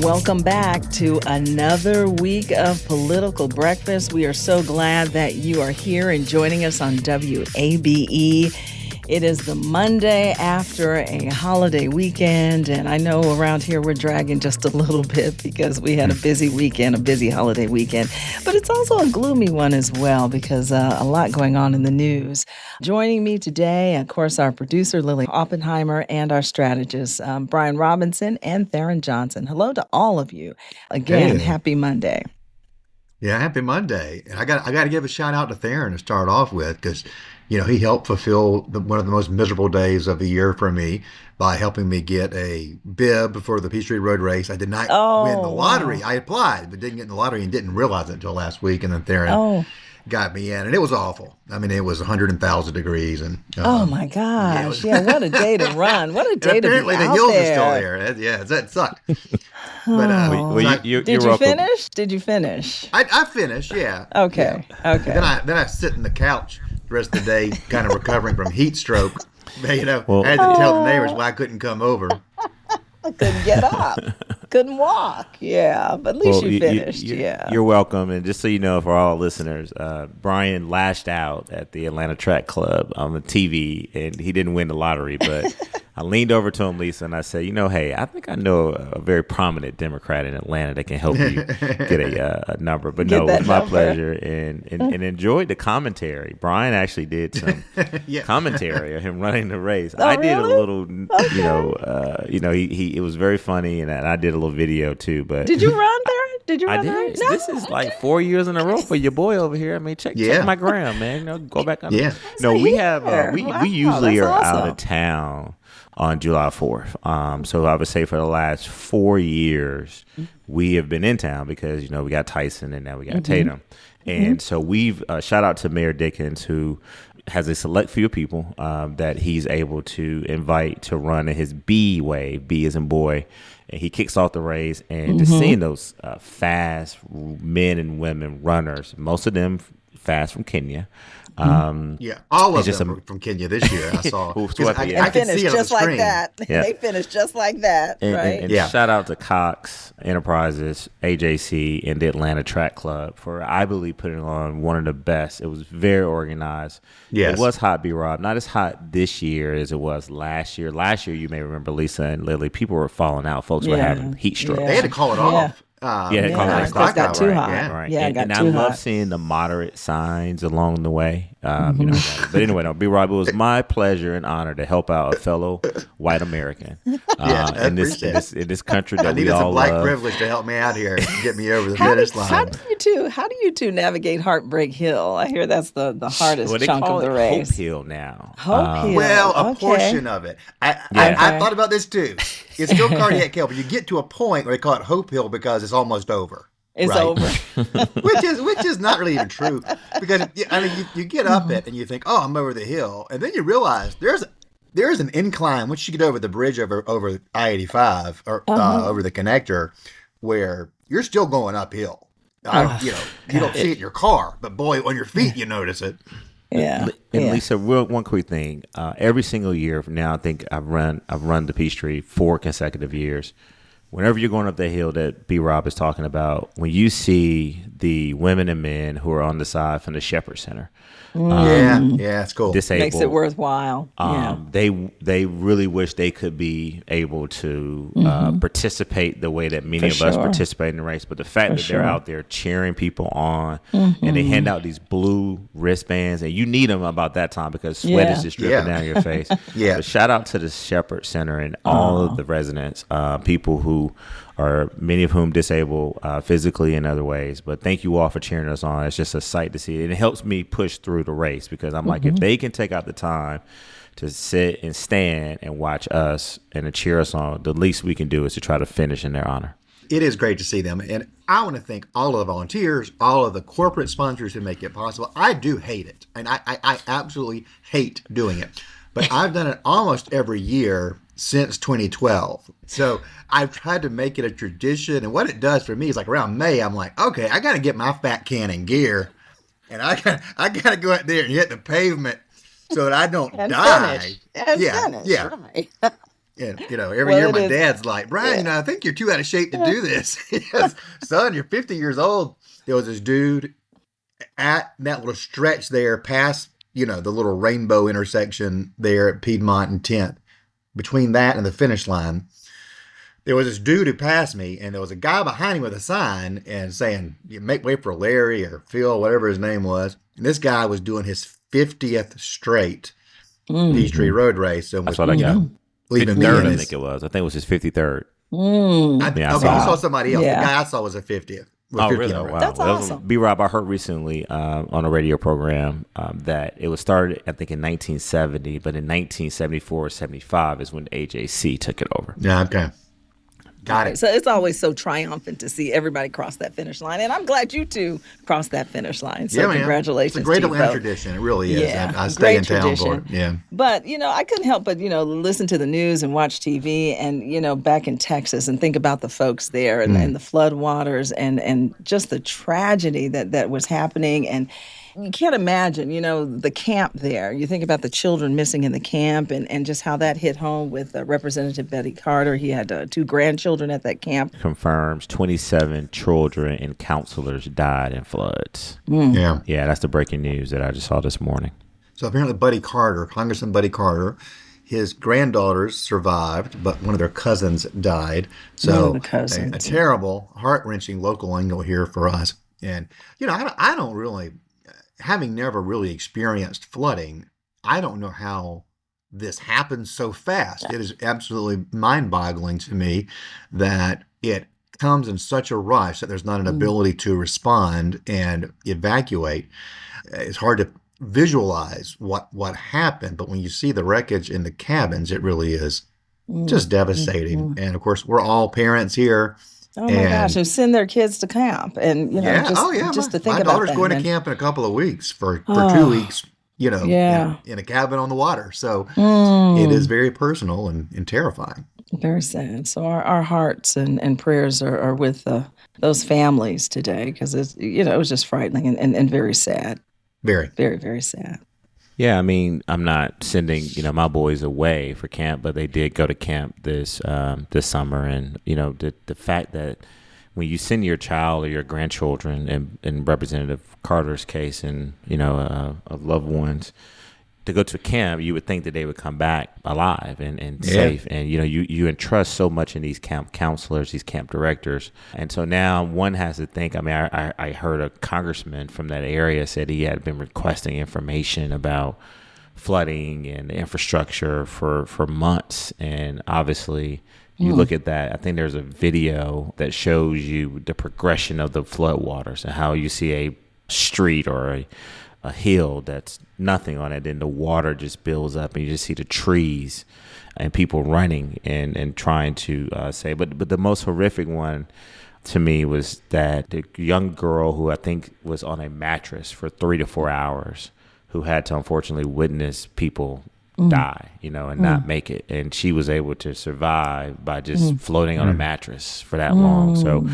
Welcome back to another week of Political Breakfast. We are so glad that you are here and joining us on WABE. It is the Monday after a holiday weekend, and I know around here we're dragging just a little bit because we had a busy weekend, a busy holiday weekend. But it's also a gloomy one as well because a lot going on in the news. Joining me today, of course, our producer, Lily Oppenheimer, and our strategist, Brian Robinson and Tharon Johnson. Hello to all of you. Again, Happy Monday. Yeah, happy Monday. And I got to give a shout out to Tharon to start off with because, he helped fulfill one of the most miserable days of the year for me by helping me get a bib for the Peachtree Road race. I did not win the lottery. Wow. I applied, but didn't get in the lottery and didn't realize it until last week. And then Tharon got me in, and it was awful. I mean, it was 100,000 degrees. And oh my gosh. Yeah, what a day to run. What a day to be out there. Apparently the hills are still there. Yeah, that sucked. But Did you finish? Did you finish? I finished, yeah. Okay. Yeah. Okay. Then I sit in the couch the rest of the day, kind of recovering from heat stroke. I had to tell the neighbors why I couldn't come over. I couldn't get up. Couldn't walk. Yeah, but at least you finished. You're welcome. And just so you know, for all listeners, Brian lashed out at the Atlanta Track Club on the TV, and he didn't win the lottery. But I leaned over to him, Lisa, and I said, hey, I think I know a very prominent Democrat in Atlanta that can help you get a number. But no, it was my pleasure, and enjoyed the commentary. Brian actually did some commentary of him running the race. Oh, I did really? a little, it was very funny, and I did a little video too. But did you run there? Did you run there? No. This is like 4 years in a row for your boy over here. I mean, check my gram, man. Go back on. Yeah. No, we have we usually are out of town on July 4th. So I would say for the last 4 years, we have been in town because, we got Tyson and now we got Tatum. And so we've shout out to Mayor Dickens, who has a select few people that he's able to invite to run in his B wave. B as in boy. And he kicks off the race, and just seeing those fast men and women runners, most of them fast from Kenya. All of them from Kenya this year. I saw. I finished just like that. Yeah. They finished just like that, right? And shout out to Cox Enterprises, AJC, and the Atlanta Track Club for, I believe, putting on one of the best. It was very organized. Yes. It was hot, B-Rob. Not as hot this year as it was last year. Last year, you may remember, Lisa and Lily, people were falling out. Folks were having heat strokes. They had to call it off. It got too hot. Right. And I love seeing the moderate signs along the way. But anyway, no, B-Rob, it was my pleasure and honor to help out a fellow white American in this country that we all love. I needed some black privilege to help me out here and get me over the finish line. How do you two navigate Heartbreak Hill? I hear that's the hardest chunk of the race. Hope Hill now. Hope Hill. Well, a portion of it. I thought about this too. It's still Cardiac Hill, but you get to a point where they call it Hope Hill because it's almost over. It's over. which is not really even true, because you get up it and you think, oh, I'm over the hill, and then you realize there's an incline once you get over the bridge over I-85 or over the connector, where you're still going uphill. You don't see it in your car, but boy, on your feet you notice it. Yeah. And Lisa, one quick thing. Every single year now, I think I've run the Peachtree 4 consecutive years. Whenever you're going up that hill that B-Rob is talking about, when you see the women and men who are on the side from the Shepherd Center, it's cool. Disabled, makes it worthwhile. They really wish they could be able to participate the way that many of us participate in the race. But the fact that they're out there cheering people on, and they hand out these blue wristbands, and you need them about that time because sweat is just dripping down your face. But shout out to the Shepherd Center and all of the residents, people who are, many of whom disabled physically in other ways. But thank you all for cheering us on. It's just a sight to see. And it helps me push through the race because I'm like, if they can take out the time to sit and stand and watch us and to cheer us on, the least we can do is to try to finish in their honor. It is great to see them. And I want to thank all of the volunteers, all of the corporate sponsors who make it possible. I do hate it. And I absolutely hate doing it. But I've done it almost every year since 2012. So I've tried to make it a tradition. And what it does for me is, like, around May, I'm like, okay, I got to get my fat can in gear. And I got to go out there and hit the pavement so that I don't die. Finish. Right. And, every Well, year it my is. dad's like, Brian, I think you're too out of shape to do this. Yes, son, you're 50 years old. There was this dude at that little stretch there past, the little rainbow intersection there at Piedmont and 10th. Between that and the finish line, there was this dude who passed me, and there was a guy behind him with a sign and saying, make way for Larry or Phil, whatever his name was. And this guy was doing his 50th straight Peachtree Road race. And That's was, what I got. leaving me 53rd, in I his, think it was. I think it was his 53rd. I saw somebody else. Yeah. The guy I saw was a 50th. Oh, really? Wow. That's awesome. B-Rob, I heard recently on a radio program that it was started, I think, in 1970, but in 1974 or 75 is when AJC took it over. Yeah, okay. Got it. So it's always so triumphant to see everybody cross that finish line. And I'm glad you two crossed that finish line. So man. congratulations. It's a great to you Atlanta both. tradition. It really is. Yeah, I stay great in town for tradition. it. Yeah. But, I couldn't help but, listen to the news and watch TV and, back in Texas and think about the folks there and the flood waters and just the tragedy that was happening. And you can't imagine, the camp there. You think about the children missing in the camp and just how that hit home with Representative Betty Carter. He had 2 grandchildren at that camp. Confirms 27 children and counselors died in floods. Yeah. Yeah, that's the breaking news that I just saw this morning. So apparently Congressman Buddy Carter, his granddaughters survived, but one of their cousins died. So One of the cousins. A terrible, heart-wrenching local angle here for us. And, I don't really, having never really experienced flooding, I don't know how this happens so fast. It is absolutely mind-boggling to me that it comes in such a rush that there's not an ability to respond and evacuate. It's hard to visualize what happened, but when you see the wreckage in the cabins, it really is just devastating. And of course, we're all parents here. Oh my gosh, who send their kids to camp and just to think my about daughter's that. going to camp in a couple of weeks for 2 weeks, in a cabin on the water. So it is very personal and terrifying. Very sad. So our hearts and prayers are with those families today because it's it was just frightening and very sad. Very, very, very sad. Yeah, I mean, I'm not sending my boys away for camp, but they did go to camp this summer, and the fact that when you send your child or your grandchildren, in Representative Carter's case, and of loved ones, to go to camp, you would think that they would come back alive and safe. And, you entrust so much in these camp counselors, these camp directors. And so now one has to think, I heard a congressman from that area said he had been requesting information about flooding and the infrastructure for months. And obviously you look at that, I think there's a video that shows you the progression of the flood waters and how you see a street or a hill that's nothing on it, then the water just builds up and you just see the trees and people running and trying to say. But the most horrific one to me was that the young girl who I think was on a mattress for 3 to 4 hours, who had to unfortunately witness people die, and not make it. And she was able to survive by just floating on a mattress for that long. So,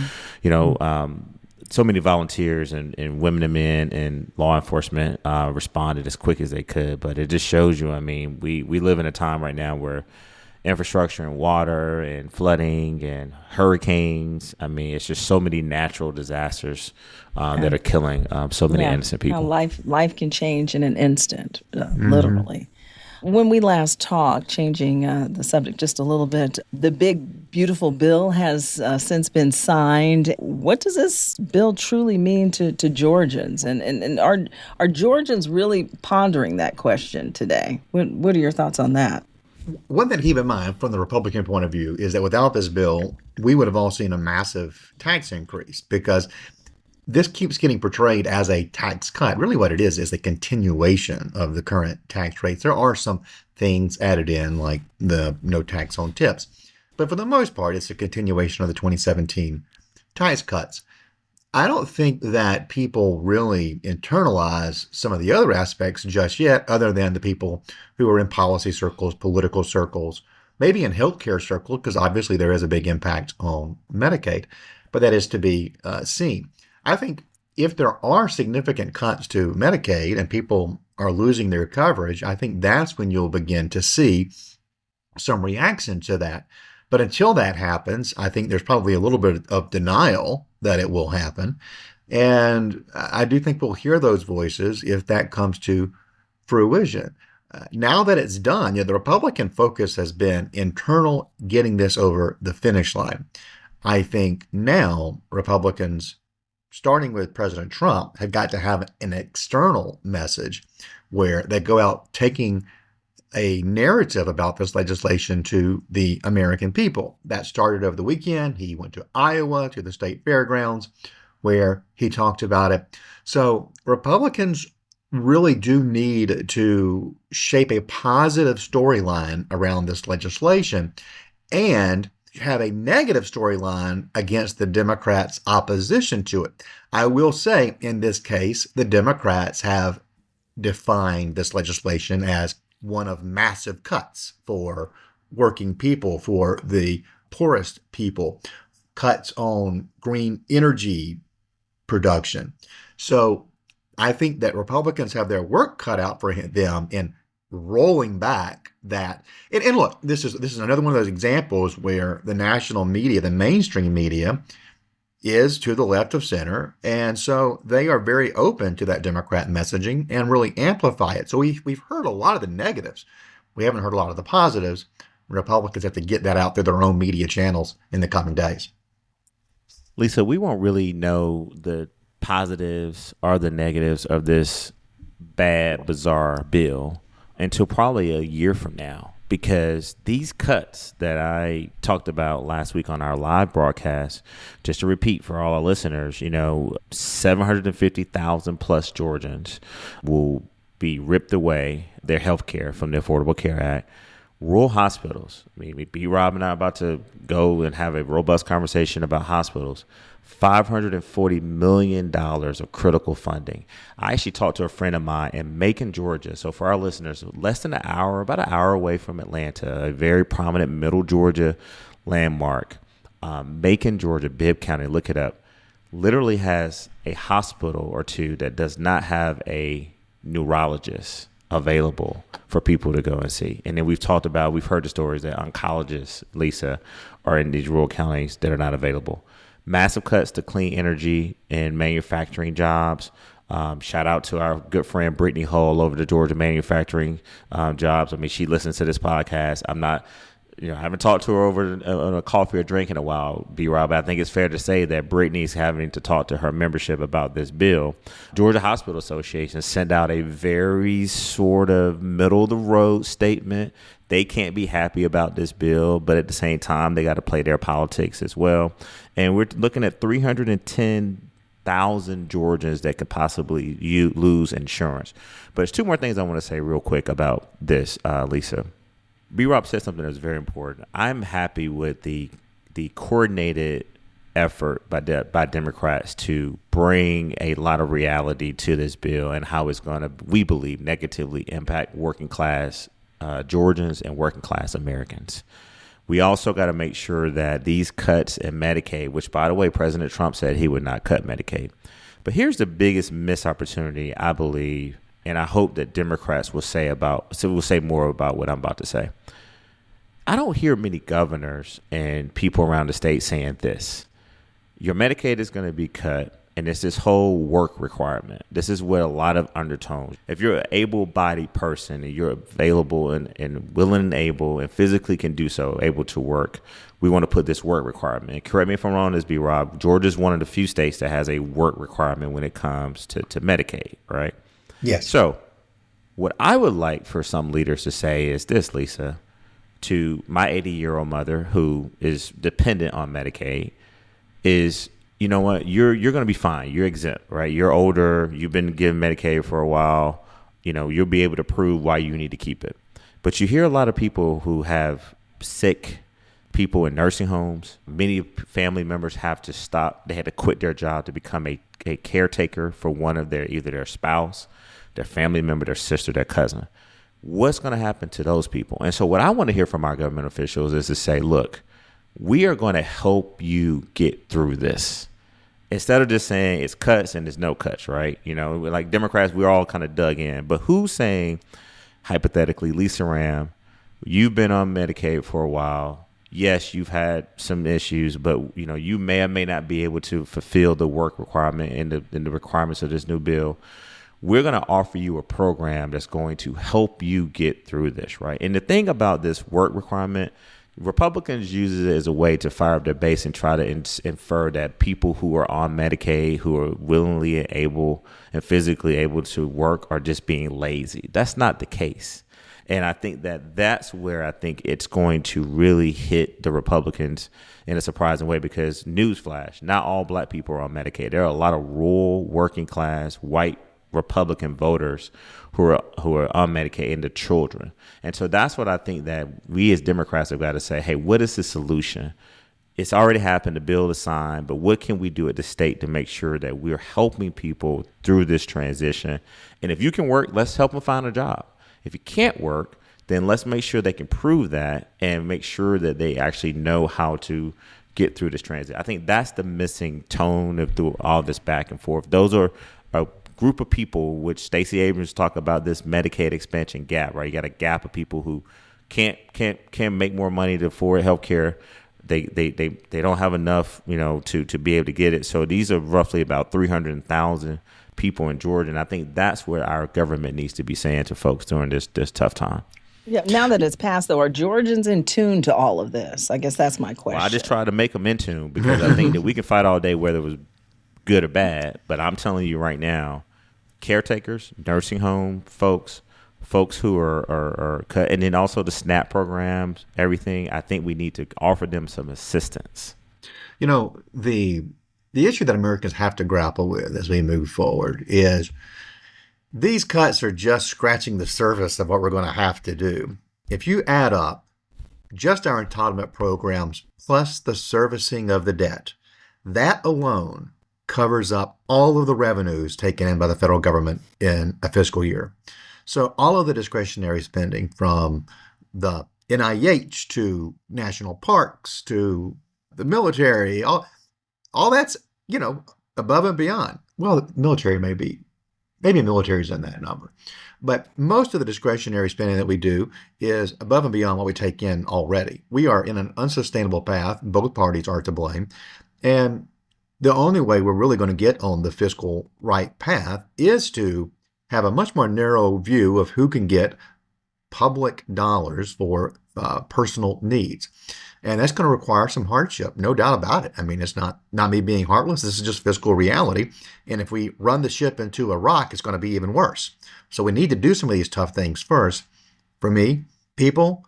so many volunteers and women and men and law enforcement responded as quick as they could. But it just shows you, we live in a time right now where infrastructure and water and flooding and hurricanes, it's just so many natural disasters that are killing so many innocent people. Life can change in an instant, literally. When we last talked, changing the subject just a little bit, the big, beautiful bill has since been signed. What does this bill truly mean to Georgians? And are Georgians really pondering that question today? What are your thoughts on that? One thing to keep in mind from the Republican point of view is that without this bill, we would have all seen a massive tax increase because this keeps getting portrayed as a tax cut. Really what it is a continuation of the current tax rates. There are some things added in like the no tax on tips. But for the most part, it's a continuation of the 2017 tax cuts. I don't think that people really internalize some of the other aspects just yet, other than the people who are in policy circles, political circles, maybe in healthcare circles, because obviously there is a big impact on Medicaid, but that is to be seen. I think if there are significant cuts to Medicaid and people are losing their coverage, I think that's when you'll begin to see some reaction to that. But until that happens, I think there's probably a little bit of denial that it will happen. And I do think we'll hear those voices if that comes to fruition. Now that it's done, the Republican focus has been internal, getting this over the finish line. I think now Republicans, starting with President Trump, have got to have an external message where they go out taking a narrative about this legislation to the American people. That started over the weekend. He went to Iowa, to the state fairgrounds, where he talked about it. So Republicans really do need to shape a positive storyline around this legislation and have a negative storyline against the Democrats' opposition to it. I will say, in this case, the Democrats have defined this legislation as one of massive cuts for working people, for the poorest people, cuts on green energy production. So I think that Republicans have their work cut out for them in rolling back that. And look, this is another one of those examples where the national media, the mainstream media, is to the left of center. And so they are very open to that Democrat messaging and really amplify it. So we've heard a lot of the negatives. We haven't heard a lot of the positives. Republicans have to get that out through their own media channels in the coming days. Lisa, we won't really know the positives or the negatives of this bad, bizarre bill until probably a year from now, because these cuts that I talked about last week on our live broadcast, just to repeat for all our listeners, 750,000 plus Georgians will be ripped away their health care from the Affordable Care Act. Rural hospitals. I mean, B-Rob and I are about to go and have a robust conversation about hospitals. $540 million of critical funding. I actually talked to a friend of mine in Macon, Georgia. So for our listeners, less than an hour, about an hour away from Atlanta, a very prominent middle Georgia landmark. Macon, Georgia, Bibb County, look it up, literally has a hospital or two that does not have a neurologist available for people to go and see. And then we've heard the stories that oncologists, Lisa, are in these rural counties that are not available. Massive cuts to clean energy and manufacturing jobs. Shout out to our good friend Brittany Hull over the Georgia manufacturing jobs. I mean, she listens to this podcast. I haven't talked to her over on a coffee or drink in a while, B-Rob, but I think it's fair to say that Brittany's having to talk to her membership about this bill. Georgia Hospital Association sent out a very sort of middle-of-the-road statement. They can't be happy about this bill, but at the same time, they got to play their politics as well. And we're looking at 310,000 Georgians that could possibly lose insurance. But there's two more things I want to say real quick about this, Lisa. B-Rob said something that's very important. I'm happy with the coordinated effort by Democrats to bring a lot of reality to this bill and how it's going to, we believe, negatively impact working class Georgians and working class Americans. We also got to make sure that these cuts in Medicaid, which, by the way, President Trump said he would not cut Medicaid. But here's the biggest missed opportunity, I believe, and I hope that Democrats will say more about what I'm about to say. I don't hear many governors and people around the state saying this. Your Medicaid is going to be cut, and it's this whole work requirement. This is what a lot of undertones. If you're an able-bodied person and you're available and willing and able and physically can do so, able to work, we want to put this work requirement. And correct me if I'm wrong, this B-Rob. Georgia's one of the few states that has a work requirement when it comes to Medicaid, right? Yes. So what I would like for some leaders to say is this, Lisa, to my 80-year-old mother who is dependent on Medicaid is, you know what, you're going to be fine. You're exempt, right? You're older. You've been given Medicaid for a while. You'll be able to prove why you need to keep it. But you hear a lot of people who have sick people in nursing homes. Many family members have to stop. They had to quit their job to become a caretaker for one of either their spouse, their family member, their sister, their cousin. What's going to happen to those people? And so what I want to hear from our government officials is to say, look, we are going to help you get through this. Instead of just saying it's cuts and there's no cuts, right? Like Democrats, we're all kind of dug in. But who's saying, hypothetically, Lisa Rayam, you've been on Medicaid for a while. Yes, you've had some issues, but you may or may not be able to fulfill the work requirement and the requirements of this new bill. We're going to offer you a program that's going to help you get through this, right? And the thing about this work requirement, Republicans use it as a way to fire up their base and try to infer that people who are on Medicaid, who are willingly able and physically able to work, are just being lazy. That's not the case. And I think that's where I think it's going to really hit the Republicans in a surprising way, because newsflash, not all black people are on Medicaid. There are a lot of rural, working class, white Republican voters who are on Medicaid, and the children. And so that's what I think that we as Democrats have got to say, hey, what is the solution? It's already happened, the bill is signed, but what can we do at the state to make sure that we're helping people through this transition? And if you can work, let's help them find a job. If you can't work, then let's make sure they can prove that and make sure that they actually know how to get through this transit. I think that's the missing tone of all this back and forth. Those are a group of people, which Stacey Abrams talked about, this Medicaid expansion gap, right? You got a gap of people who can't make more money to afford health care. They don't have enough, to be able to get it. So these are roughly about 300,000 people in Georgia. And I think that's where our government needs to be saying to folks during this tough time. Yeah. Now that it's passed, though, are Georgians in tune to all of this? I guess that's my question. Well, I just try to make them in tune, because I think that we can fight all day whether it was good or bad. But I'm telling you right now, caretakers, nursing home folks who are cut, and then also the SNAP programs, everything, I think we need to offer them some assistance. The issue that Americans have to grapple with as we move forward is these cuts are just scratching the surface of what we're going to have to do. If you add up just our entitlement programs plus the servicing of the debt, that alone covers up all of the revenues taken in by the federal government in a fiscal year. So all of the discretionary spending, from the NIH to national parks to the military, all that's, above and beyond. Well, the military maybe military's in that number. But most of the discretionary spending that we do is above and beyond what we take in already. We are in an unsustainable path. Both parties are to blame. And the only way we're really going to get on the fiscal right path is to have a much more narrow view of who can get public dollars for personal needs. And that's going to require some hardship, no doubt about it. I mean, it's not me being heartless. This is just fiscal reality. And if we run the ship into a rock, it's going to be even worse. So we need to do some of these tough things first. For me, people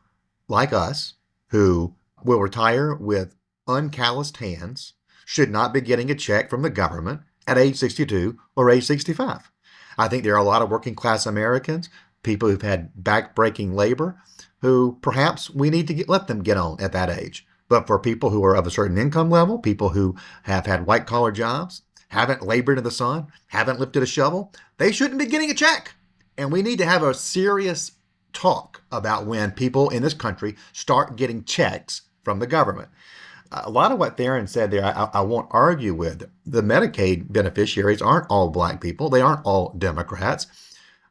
like us who will retire with uncalloused hands should not be getting a check from the government at age 62 or age 65. I think there are a lot of working class Americans, people who've had back-breaking labor, who perhaps we need to let them get on at that age. But for people who are of a certain income level, people who have had white-collar jobs, haven't labored in the sun, haven't lifted a shovel, they shouldn't be getting a check. And we need to have a serious talk about when people in this country start getting checks from the government. A lot of what Tharon said there, I won't argue with. The Medicaid beneficiaries aren't all black people. They aren't all Democrats.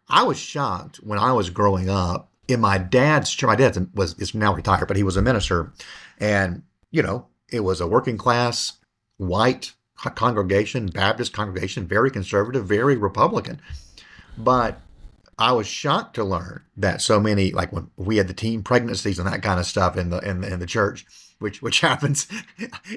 I was shocked when I was growing up in my dad's church. My dad is now retired, but he was a minister. And, it was a working class, white congregation, Baptist congregation, very conservative, very Republican. But I was shocked to learn that so many, like when we had the teen pregnancies and that kind of stuff in the church, which happens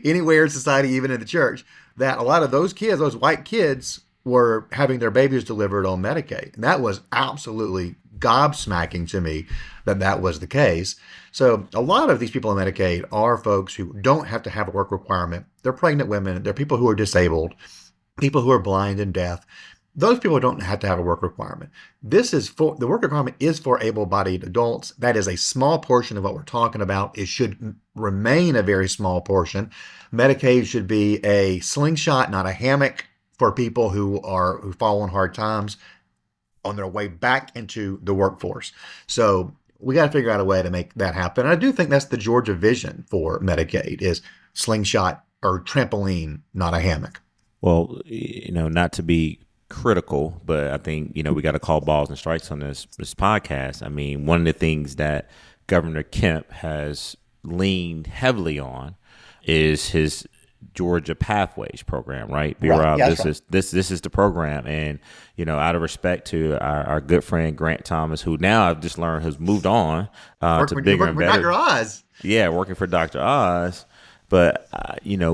anywhere in society, even in the church, that a lot of those kids, those white kids, were having their babies delivered on Medicaid. And that was absolutely gobsmacking to me that was the case. So a lot of these people on Medicaid are folks who don't have to have a work requirement. They're pregnant women. They're people who are disabled, people who are blind and deaf. Those people don't have to have a work requirement. The work requirement is for able-bodied adults. That is a small portion of what we're talking about. It should remain a very small portion. Medicaid should be a slingshot, not a hammock, for people who fall on hard times on their way back into the workforce. So we got to figure out a way to make that happen. And I do think that's the Georgia vision for Medicaid, is slingshot or trampoline, not a hammock. Well, not to be critical, but I think, we got to call balls and strikes on this podcast. I mean, one of the things that Governor Kemp has leaned heavily on is his Georgia Pathways program, right? Right. Yeah, This is the program, and out of respect to our good friend Grant Thomas, who now I've just learned has moved on to bigger and better. Dr. Oz. Yeah, working for Dr. Oz. But,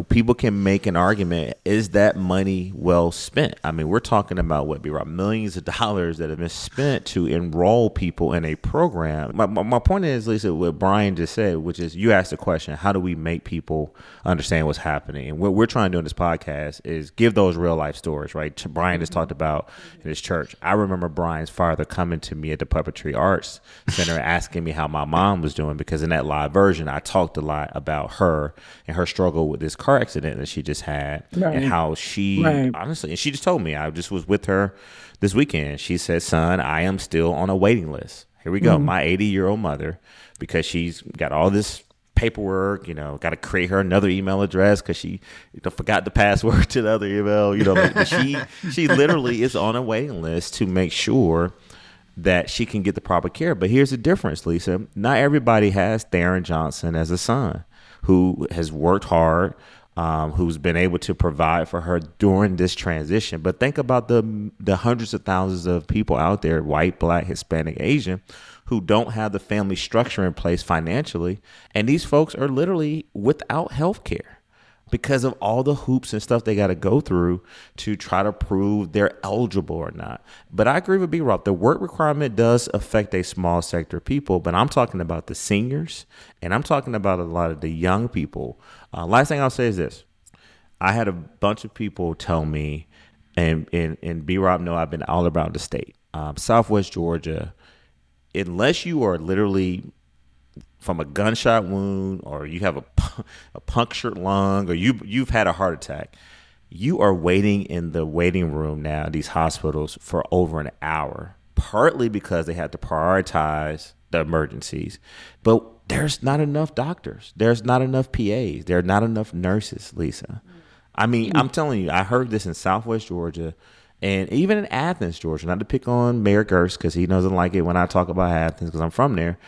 people can make an argument, is that money well spent? I mean, we're talking about millions of dollars that have been spent to enroll people in a program. My point is, Lisa, what Brian just said, which is you asked the question, how do we make people understand what's happening? And what we're trying to do in this podcast is give those real life stories, right? Brian just talked about in his church. I remember Brian's father coming to me at the Puppetry Arts Center asking me how my mom was doing, because in that live version, I talked a lot about her and her struggle with this car accident that she just had, and how she honestly, and she just told me, I just was with her this weekend. She said, son, I am still on a waiting list. Here we go. My 80-year-old mother, because she's got all this paperwork, got to create her another email address because she forgot the password to the other email, but she literally is on a waiting list to make sure that she can get the proper care. But here's the difference, Lisa. Not everybody has Tharon Johnson as a son who has worked hard, who's been able to provide for her during this transition. But think about the hundreds of thousands of people out there, white, black, Hispanic, Asian, who don't have the family structure in place financially. And these folks are literally without health care because of all the hoops and stuff they got to go through to try to prove they're eligible or not. But I agree with B-Rob. The work requirement does affect a small sector of people, but I'm talking about the seniors, and I'm talking about a lot of the young people. Last thing I'll say is this. I had a bunch of people tell me, and B-Rob know I've been all around the state, Southwest Georgia, unless you are literally from a gunshot wound, or you have a punctured lung, or you've had a heart attack, you are waiting in the waiting room now, these hospitals, for over an hour, partly because they have to prioritize the emergencies. But there's not enough doctors. There's not enough PAs. There are not enough nurses, Lisa. I mean, I'm telling you, I heard this in Southwest Georgia, and even in Athens, Georgia, not to pick on Mayor Gerst because he doesn't like it when I talk about Athens because I'm from there.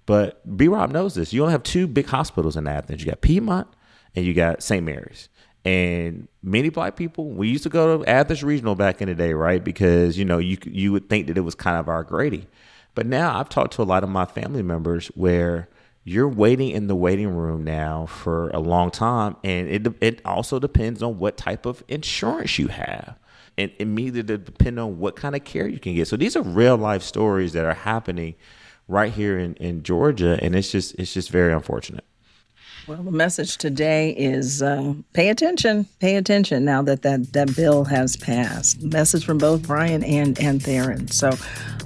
But B-Rob knows this. You only have two big hospitals in Athens. You got Piedmont and you got St. Mary's. And many black people, we used to go to Athens Regional back in the day, right? Because, you would think that it was kind of our Grady. But now I've talked to a lot of my family members where you're waiting in the waiting room now for a long time. And it also depends on what type of insurance you have. And immediately depend on what kind of care you can get. So these are real life stories that are happening right here in Georgia, and it's just very unfortunate. Well, the message today is pay attention now that bill has passed. Message from both Brian and Tharon. So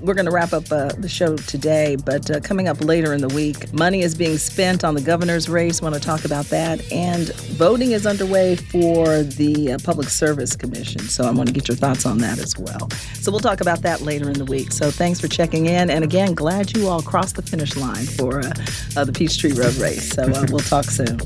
we're going to wrap up the show today, but coming up later in the week, money is being spent on the governor's race. Want to talk about that. And voting is underway for the Public Service Commission. So I want to get your thoughts on that as well. So we'll talk about that later in the week. So thanks for checking in. And again, glad you all crossed the finish line for the Peachtree Road Race. So we'll talk soon.